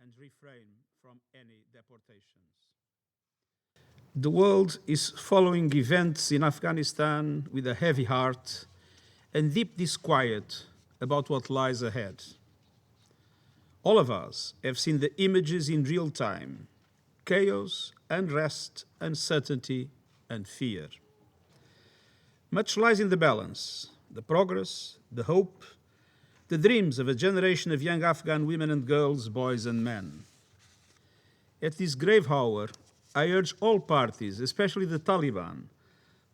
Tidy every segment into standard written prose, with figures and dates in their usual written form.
and refrain from any deportations. The world is following events in Afghanistan with a heavy heart and deep disquiet about what lies ahead. All of us have seen the images in real time: chaos, unrest, uncertainty, and fear. Much lies in the balance: the progress, the hope, the dreams of a generation of young Afghan women and girls, boys and men. At this grave hour, I urge all parties, especially the Taliban,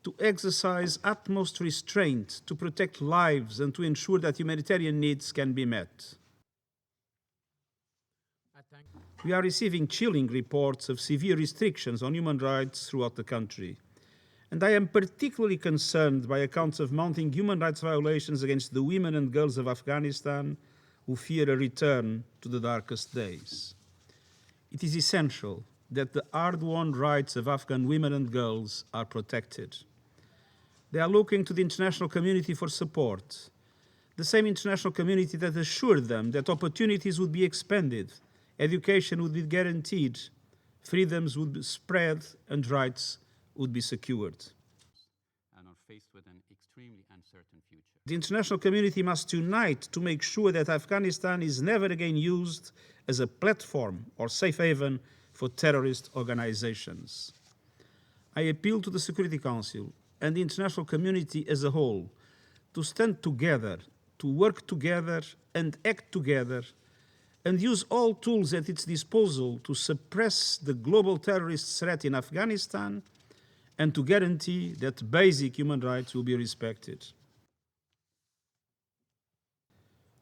to exercise utmost restraint to protect lives and to ensure that humanitarian needs can be met. We are receiving chilling reports of severe restrictions on human rights throughout the country, and I am particularly concerned by accounts of mounting human rights violations against the women and girls of Afghanistan who fear a return to the darkest days. It is essential that the hard-won rights of Afghan women and girls are protected. They are looking to the international community for support, the same international community that assured them that opportunities would be expanded, education would be guaranteed, freedoms would be spread, and rights would be secured. And are faced with an extremely uncertain future. The international community must unite to make sure that Afghanistan is never again used as a platform or safe haven for terrorist organizations. I appeal to the Security Council and the international community as a whole to stand together, to work together and act together, and use all tools at its disposal to suppress the global terrorist threat in Afghanistan and to guarantee that basic human rights will be respected.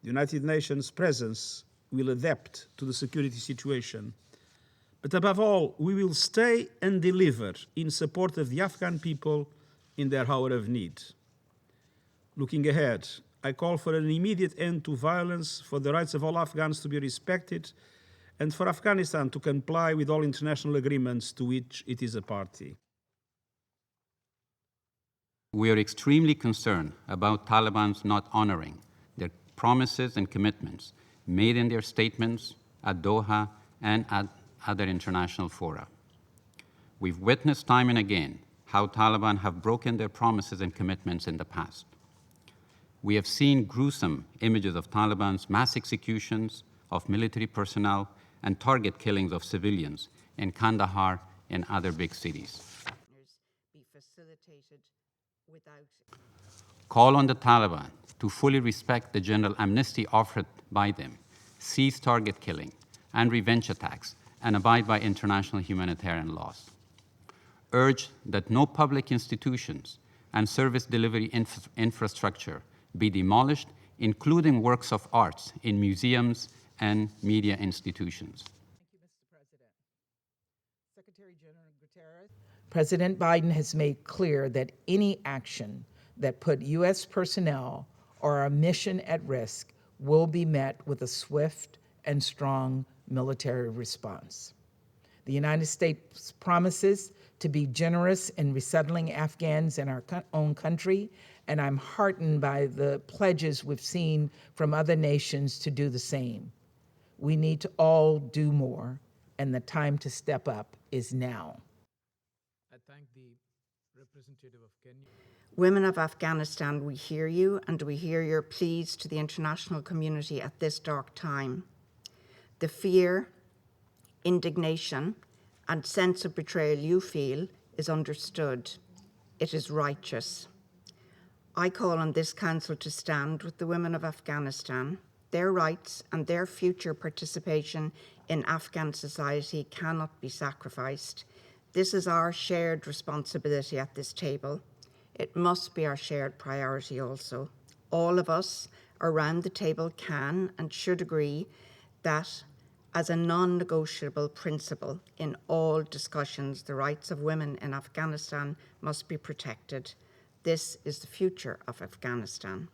The United Nations presence will adapt to the security situation, but above all, we will stay and deliver in support of the Afghan people in their hour of need. Looking ahead, I call for an immediate end to violence, for the rights of all Afghans to be respected, and for Afghanistan to comply with all international agreements to which it is a party. We are extremely concerned about Taliban's not honoring their promises and commitments made in their statements at Doha and at other international fora. We've witnessed time and again how Taliban have broken their promises and commitments in the past. We have seen gruesome images of Taliban's mass executions of military personnel and target killings of civilians in Kandahar and other big cities. Call on the Taliban to fully respect the general amnesty offered by them, cease target killing and revenge attacks, and abide by international humanitarian laws. Urge that no public institutions and service delivery infrastructure be demolished, including works of arts in museums and media institutions. Thank you, Mr. President. Secretary-General Guterres. President Biden has made clear that any action that put U.S. personnel or our mission at risk will be met with a swift and strong military response. The United States promises to be generous in resettling Afghans in our own country, and I'm heartened by the pledges we've seen from other nations to do the same. We need to all do more, and the time to step up is now. I thank the representative of Kenya. Women of Afghanistan, we hear you, and we hear your pleas to the international community at this dark time. The fear, indignation, and sense of betrayal you feel is understood. It is righteous. I call on this Council to stand with the women of Afghanistan. Their rights and their future participation in Afghan society cannot be sacrificed. This is our shared responsibility at this table. It must be our shared priority also. All of us around the table can and should agree that as a non-negotiable principle in all discussions, the rights of women in Afghanistan must be protected. This is the future of Afghanistan.